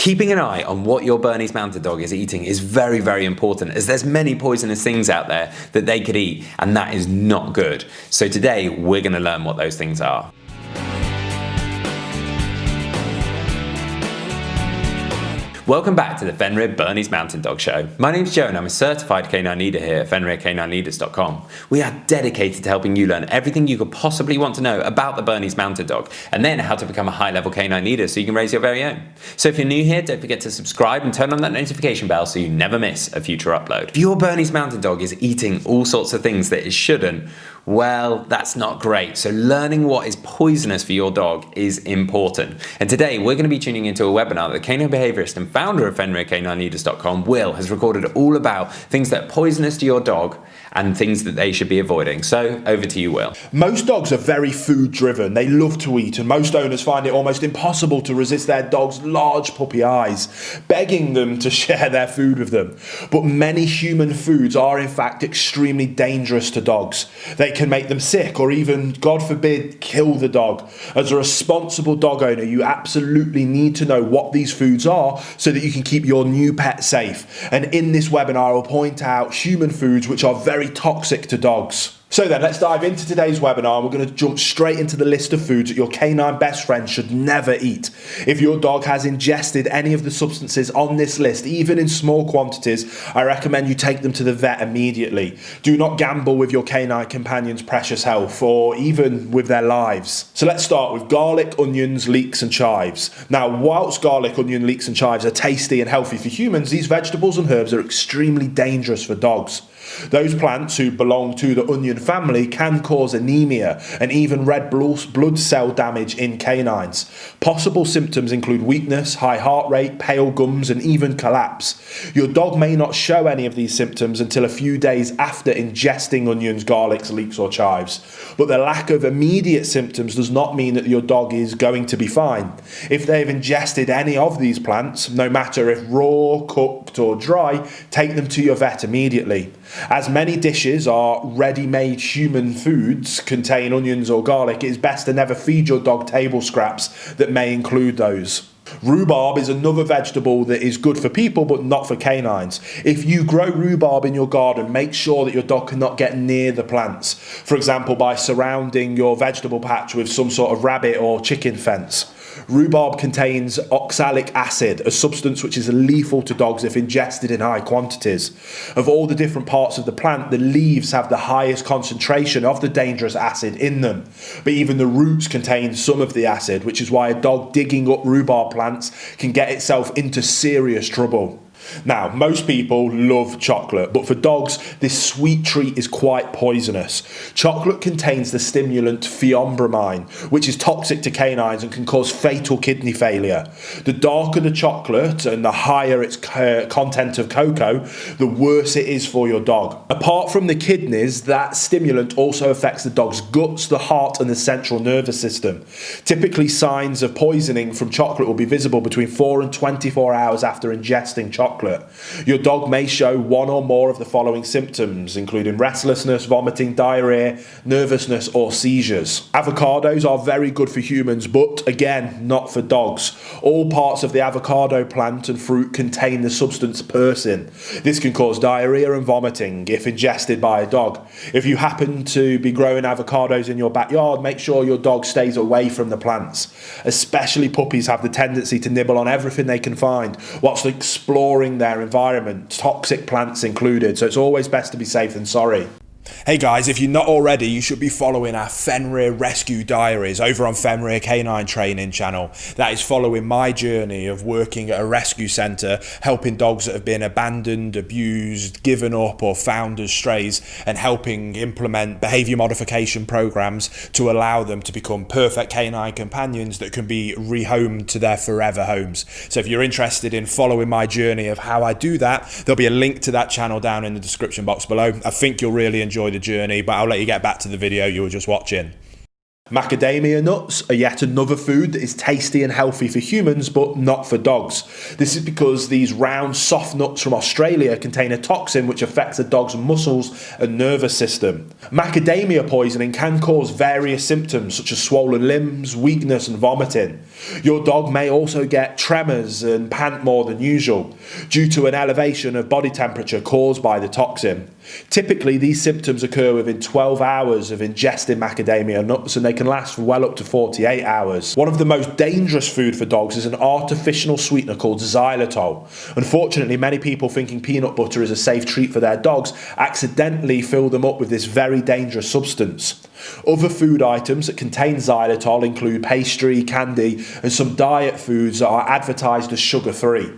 Keeping an eye on what your Bernese Mountain Dog is eating is very, very important, as there's many poisonous things out there that they could eat, and that is not good. So today we're going to learn what those things are. Welcome back to the Fenrir Bernese Mountain Dog Show. My name's Joe and I'm a certified canine leader here at FenrirCanineLeaders.com. We are dedicated to helping you learn everything you could possibly want to know about the Bernese Mountain Dog, and then how to become a high-level canine leader so you can raise your very own. So if you're new here, don't forget to subscribe and turn on that notification bell so you never miss a future upload. If your Bernese Mountain Dog is eating all sorts of things that it shouldn't, well, that's not great. So learning what is poisonous for your dog is important. And today we're going to be tuning into a webinar that the canine behaviorist and founder of FenrirCanineLeaders.com, Will, has recorded all about things that are poisonous to your dog and things that they should be avoiding. So over to you, Will. Most dogs are very food driven. They love to eat, and most owners find it almost impossible to resist their dog's large puppy eyes, begging them to share their food with them. But many human foods are in fact extremely dangerous to dogs. They can make them sick or even, God forbid, kill the dog. As a responsible dog owner, you absolutely need to know what these foods are so that you can keep your new pet safe. And in this webinar, I will point out human foods which are very toxic to dogs. So then, let's dive into today's webinar. We're going to jump straight into the list of foods that your canine best friend should never eat. If your dog has ingested any of the substances on this list, even in small quantities, I recommend you take them to the vet immediately. Do not gamble with your canine companion's precious health, or even with their lives. So let's start with garlic, onions, leeks and chives. Now, whilst garlic, onion, leeks and chives are tasty and healthy for humans, these vegetables and herbs are extremely dangerous for dogs. Those plants who belong to the onion family can cause anemia and even red blood cell damage in canines. Possible symptoms include weakness, high heart rate, pale gums and even collapse. Your dog may not show any of these symptoms until a few days after ingesting onions, garlics, leeks or chives. But the lack of immediate symptoms does not mean that your dog is going to be fine. If they have ingested any of these plants, no matter if raw, cooked or dry, take them to your vet immediately. As many dishes are ready-made human foods contain onions or garlic, it is best to never feed your dog table scraps that may include those. Rhubarb is another vegetable that is good for people but not for canines. If you grow rhubarb in your garden, make sure that your dog cannot get near the plants. For example, by surrounding your vegetable patch with some sort of rabbit or chicken fence. Rhubarb contains oxalic acid, a substance which is lethal to dogs if ingested in high quantities. Of all the different parts of the plant, the leaves have the highest concentration of the dangerous acid in them. But even the roots contain some of the acid, which is why a dog digging up rhubarb plants can get itself into serious trouble. Now, most people love chocolate, but for dogs, this sweet treat is quite poisonous. Chocolate contains the stimulant theobromine, which is toxic to canines and can cause fatal kidney failure. The darker the chocolate and the higher its content of cocoa, the worse it is for your dog. Apart from the kidneys, that stimulant also affects the dog's guts, the heart and the central nervous system. Typically, signs of poisoning from chocolate will be visible between 4 and 24 hours after ingesting chocolate. Your dog may show one or more of the following symptoms, including restlessness, vomiting, diarrhea, nervousness, or seizures. Avocados are very good for humans, but again, not for dogs. All parts of the avocado plant and fruit contain the substance persin. This can cause diarrhea and vomiting if ingested by a dog. If you happen to be growing avocados in your backyard, make sure your dog stays away from the plants. Especially puppies have the tendency to nibble on everything they can find whilst exploring their environment, toxic plants included, so it's always best to be safe than sorry. Hey guys, if you're not already, you should be following our Fenrir Rescue Diaries over on Fenrir Canine Training channel. That is following my journey of working at a rescue centre, helping dogs that have been abandoned, abused, given up or found as strays, and helping implement behaviour modification programmes to allow them to become perfect canine companions that can be rehomed to their forever homes. So if you're interested in following my journey of how I do that, there'll be a link to that channel down in the description box below. I think you'll really enjoy the journey, but I'll let you get back to the video you were just watching. Macadamia nuts are yet another food that is tasty and healthy for humans, but not for dogs. This is because these round, soft nuts from Australia contain a toxin which affects a dog's muscles and nervous system. Macadamia poisoning can cause various symptoms such as swollen limbs, weakness and vomiting. Your dog may also get tremors and pant more than usual due to an elevation of body temperature caused by the toxin. Typically, these symptoms occur within 12 hours of ingesting macadamia nuts, and they can last for well up to 48 hours. One of the most dangerous food for dogs is an artificial sweetener called xylitol. Unfortunately, many people thinking peanut butter is a safe treat for their dogs accidentally fill them up with this very dangerous substance. Other food items that contain xylitol include pastry, candy, and some diet foods that are advertised as sugar-free.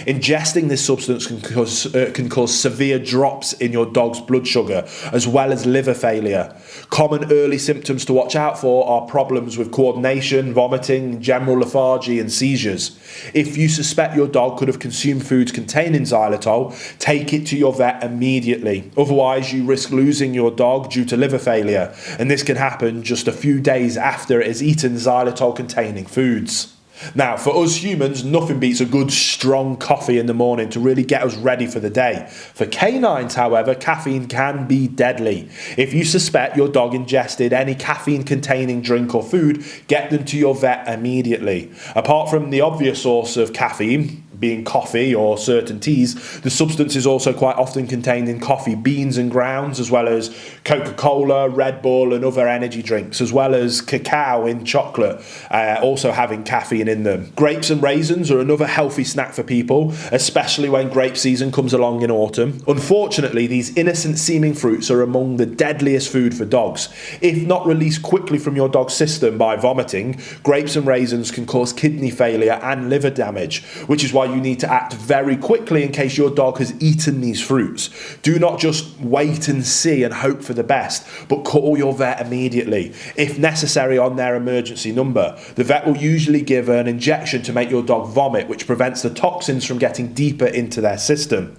Ingesting this substance can cause severe drops in your dog's blood sugar, as well as liver failure. Common early symptoms to watch out for are problems with coordination, vomiting, general lethargy, and seizures. If you suspect your dog could have consumed foods containing xylitol, take it to your vet immediately. Otherwise, you risk losing your dog due to liver failure, and this can happen just a few days after it has eaten xylitol-containing foods. Now, for us humans, nothing beats a good strong coffee in the morning to really get us ready for the day. For canines, however, caffeine can be deadly. If you suspect your dog ingested any caffeine-containing drink or food, get them to your vet immediately. Apart from the obvious source of caffeine, being coffee or certain teas, the substance is also quite often contained in coffee beans and grounds, as well as Coca-Cola, Red Bull and other energy drinks, as well as cacao in chocolate, also having caffeine in them. Grapes and raisins are another healthy snack for people, especially when grape season comes along in autumn. Unfortunately, these innocent seeming fruits are among the deadliest food for dogs. If not released quickly from your dog's system by vomiting, grapes and raisins can cause kidney failure and liver damage, which is why you need to act very quickly in case your dog has eaten these fruits. Do not just wait and see and hope for the best, but call your vet immediately, if necessary on their emergency number. The vet will usually give an injection to make your dog vomit, which prevents the toxins from getting deeper into their system.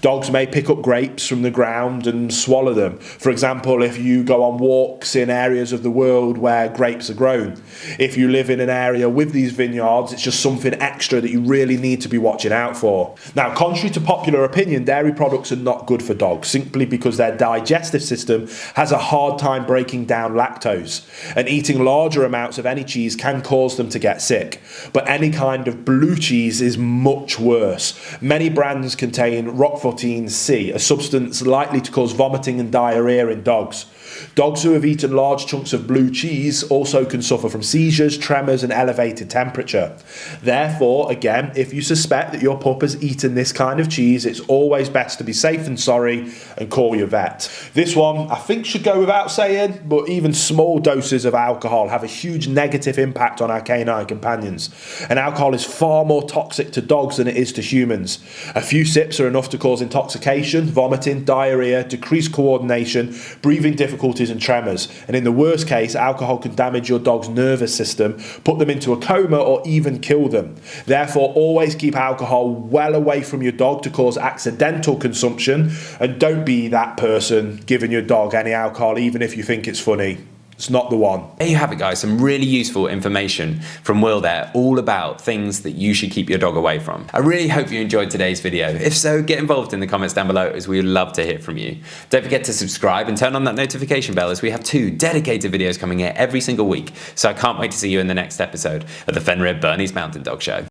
Dogs may pick up grapes from the ground and swallow them. For example, if you go on walks in areas of the world where grapes are grown. If you live in an area with these vineyards, it's just something extra that you really need to be watching out for. Now, contrary to popular opinion, dairy products are not good for dogs, simply because their digestive system has a hard time breaking down lactose, and eating larger amounts of any cheese can cause them to get sick. But any kind of blue cheese is much worse. Many brands contain Roquefort C, a substance likely to cause vomiting and diarrhea in dogs. Dogs who have eaten large chunks of blue cheese also can suffer from seizures, tremors and elevated temperature. Therefore, again, if you suspect that your pup has eaten this kind of cheese, it's always best to be safe and sorry and call your vet. This one, I think, should go without saying, but even small doses of alcohol have a huge negative impact on our canine companions. And alcohol is far more toxic to dogs than it is to humans. A few sips are enough to cause intoxication, vomiting, diarrhea, decreased coordination, breathing difficulties and tremors, and in the worst case, alcohol can damage your dog's nervous system, put them into a coma or even kill them. Therefore, always keep alcohol well away from your dog to cause accidental consumption, and don't be that person giving your dog any alcohol even if you think it's funny. It's not the one. There you have it, guys. Some really useful information from Will there, all about things that you should keep your dog away from. I really hope you enjoyed today's video. If so, get involved in the comments down below, as we would love to hear from you. Don't forget to subscribe and turn on that notification bell, as we have 2 dedicated videos coming here every single week. So I can't wait to see you in the next episode of the Fenrir Bernese Mountain Dog Show.